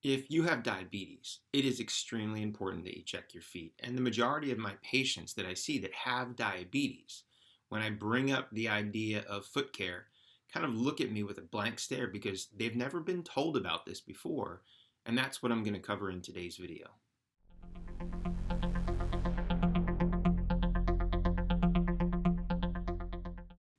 If you have diabetes, it is extremely important that you check your feet. And the majority of my patients that I see that have diabetes, when I bring up the idea of foot care, kind of look at me with a blank stare because they've never been told about this before. And that's what I'm going to cover in today's video.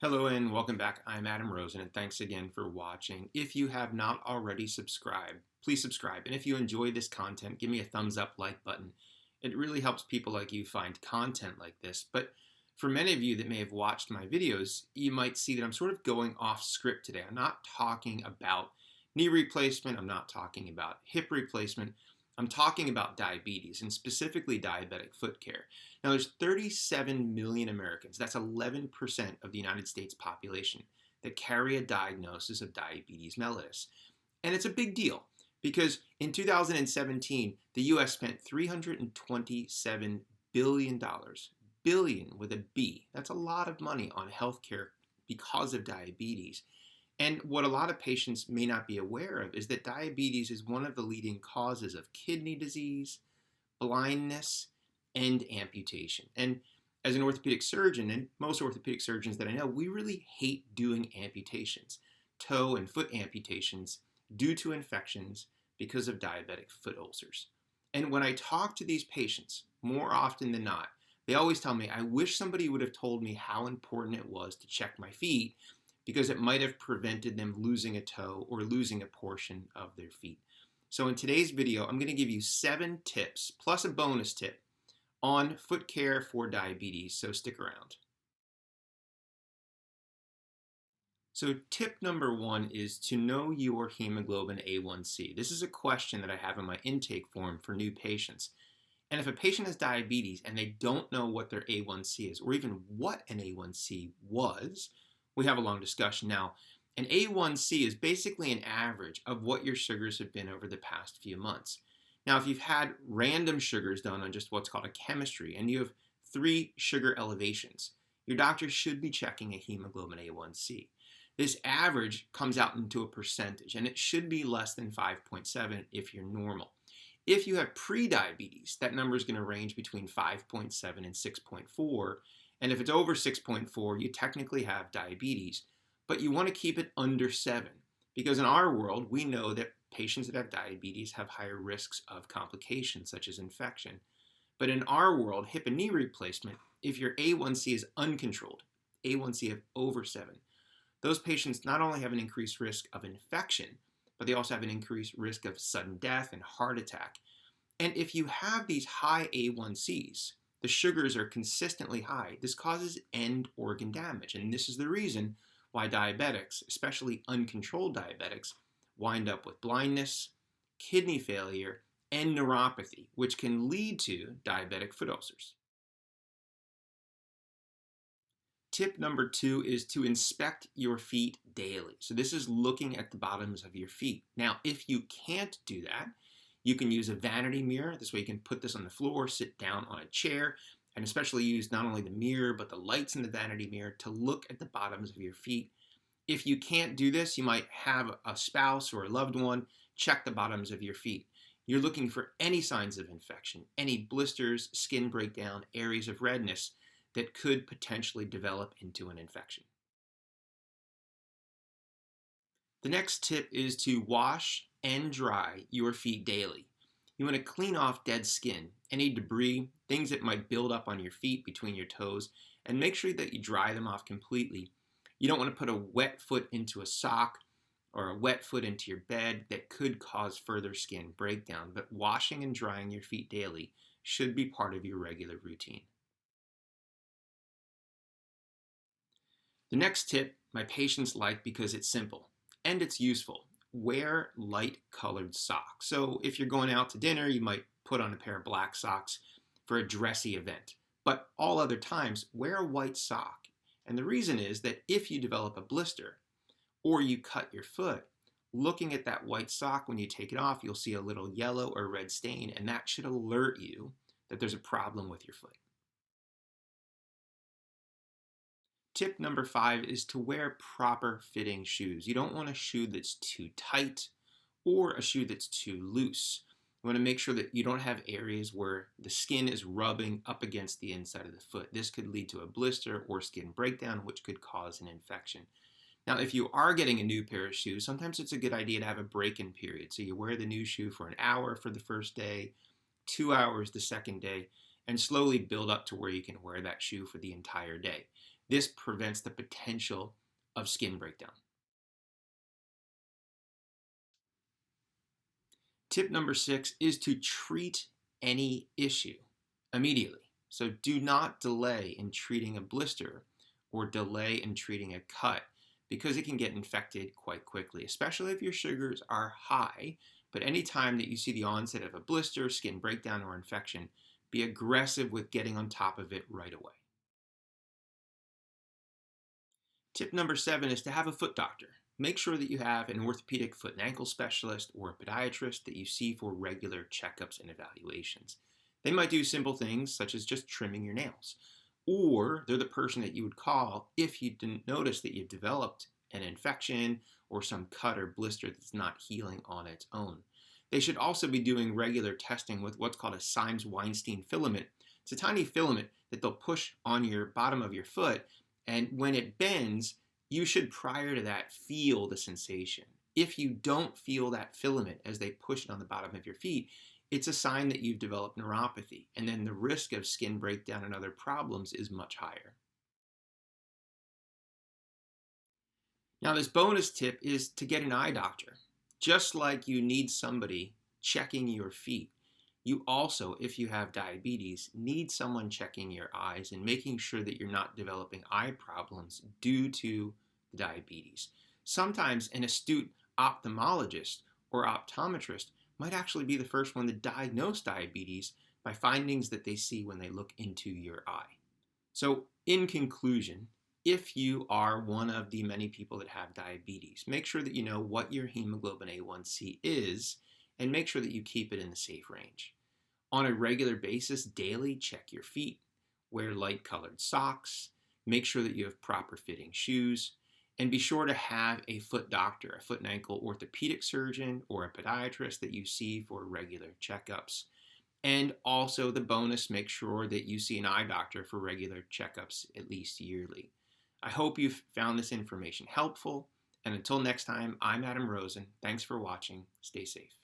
Hello and welcome back. I'm Adam Rosen and thanks again for watching. If you have not already subscribed, please subscribe. And if you enjoy this content, give me a thumbs up, like button. It really helps people like you find content like this. But for many of you that may have watched my videos, you might see that I'm sort of going off script today. I'm not talking about knee replacement. I'm not talking about hip replacement. I'm talking about diabetes and specifically diabetic foot care. Now, there's 37 million Americans, that's 11% of the United States population, that carry a diagnosis of diabetes mellitus. And it's a big deal because in 2017, the US spent $327 billion, billion with a B. That's a lot of money on healthcare because of diabetes. And what a lot of patients may not be aware of is that diabetes is one of the leading causes of kidney disease, blindness, and amputation. And as an orthopedic surgeon, and most orthopedic surgeons that I know, we really hate doing amputations, toe and foot amputations, due to infections because of diabetic foot ulcers. And when I talk to these patients, more often than not, they always tell me, I wish somebody would have told me how important it was to check my feet because it might have prevented them losing a toe or losing a portion of their feet. So in today's video, I'm going to give you 7 tips plus a bonus tip on foot care for diabetes, so stick around. So tip number 1 is to know your hemoglobin A1C. This is a question that I have in my intake form for new patients. And if a patient has diabetes and they don't know what their A1C is or even what an A1C was, we have a long discussion. Now, an A1C is basically an average of what your sugars have been over the past few months. Now, if you've had random sugars done on just what's called a chemistry and you have 3 sugar elevations, your doctor should be checking a hemoglobin A1C. This average comes out into a percentage and it should be less than 5.7 if you're normal. If you have prediabetes, that number is going to range between 5.7 and 6.4. And if it's over 6.4, you technically have diabetes, but you want to keep it under 7 because in our world, we know that patients that have diabetes have higher risks of complications such as infection. But in our world, hip and knee replacement, if your A1C is uncontrolled, A1C of over 7, those patients not only have an increased risk of infection, but they also have an increased risk of sudden death and heart attack. And if you have these high A1Cs, the sugars are consistently high, this causes end organ damage. And this is the reason why diabetics, especially uncontrolled diabetics, wind up with blindness, kidney failure, and neuropathy, which can lead to diabetic foot ulcers. Tip number 2 is to inspect your feet daily. So this is looking at the bottoms of your feet. Now, if you can't do that, you can use a vanity mirror. This way you can put this on the floor, sit down on a chair, and especially use not only the mirror, but the lights in the vanity mirror to look at the bottoms of your feet. If you can't do this, you might have a spouse or a loved one check the bottoms of your feet. You're looking for any signs of infection, any blisters, skin breakdown, areas of redness that could potentially develop into an infection. The next tip is to wash and dry your feet daily. You want to clean off dead skin, any debris, things that might build up on your feet between your toes, and make sure that you dry them off completely. You don't want to put a wet foot into a sock or a wet foot into your bed that could cause further skin breakdown, but washing and drying your feet daily should be part of your regular routine. The next tip my patients like because it's simple and it's useful. Wear light colored socks. So if you're going out to dinner, you might put on a pair of black socks for a dressy event. But all other times, wear a white sock. And the reason is that if you develop a blister or you cut your foot, looking at that white sock when you take it off, you'll see a little yellow or red stain, and that should alert you that there's a problem with your foot. Tip number 5 is to wear proper fitting shoes. You don't want a shoe that's too tight or a shoe that's too loose. You want to make sure that you don't have areas where the skin is rubbing up against the inside of the foot. This could lead to a blister or skin breakdown, which could cause an infection. Now, if you are getting a new pair of shoes, sometimes it's a good idea to have a break-in period. So you wear the new shoe for an hour for the first day, 2 hours the second day, and slowly build up to where you can wear that shoe for the entire day. This prevents the potential of skin breakdown. Tip number 6 is to treat any issue immediately. So do not delay in treating a blister or delay in treating a cut because it can get infected quite quickly, especially if your sugars are high. But anytime that you see the onset of a blister, skin breakdown, or infection, be aggressive with getting on top of it right away. Tip number 7 is to have a foot doctor. Make sure that you have an orthopedic foot and ankle specialist or a podiatrist that you see for regular checkups and evaluations. They might do simple things such as just trimming your nails, or they're the person that you would call if you didn't notice that you've developed an infection or some cut or blister that's not healing on its own. They should also be doing regular testing with what's called a Symes-Weinstein filament. It's a tiny filament that they'll push on your bottom of your foot, and when it bends, you should, prior to that, feel the sensation. If you don't feel that filament as they push it on the bottom of your feet, it's a sign that you've developed neuropathy, and then the risk of skin breakdown and other problems is much higher. Now, this bonus tip is to get an eye doctor. Just like you need somebody checking your feet, you also, if you have diabetes, need someone checking your eyes and making sure that you're not developing eye problems due to diabetes. Sometimes an astute ophthalmologist or optometrist might actually be the first one to diagnose diabetes by findings that they see when they look into your eye. So, in conclusion, if you are one of the many people that have diabetes, make sure that you know what your hemoglobin A1C is and make sure that you keep it in the safe range. On a regular basis, daily, check your feet, wear light-colored socks, make sure that you have proper fitting shoes, and be sure to have a foot doctor, a foot and ankle orthopedic surgeon, or a podiatrist that you see for regular checkups. And also the bonus, make sure that you see an eye doctor for regular checkups at least yearly. I hope you've found this information helpful, and until next time, I'm Adam Rosen. Thanks for watching. Stay safe.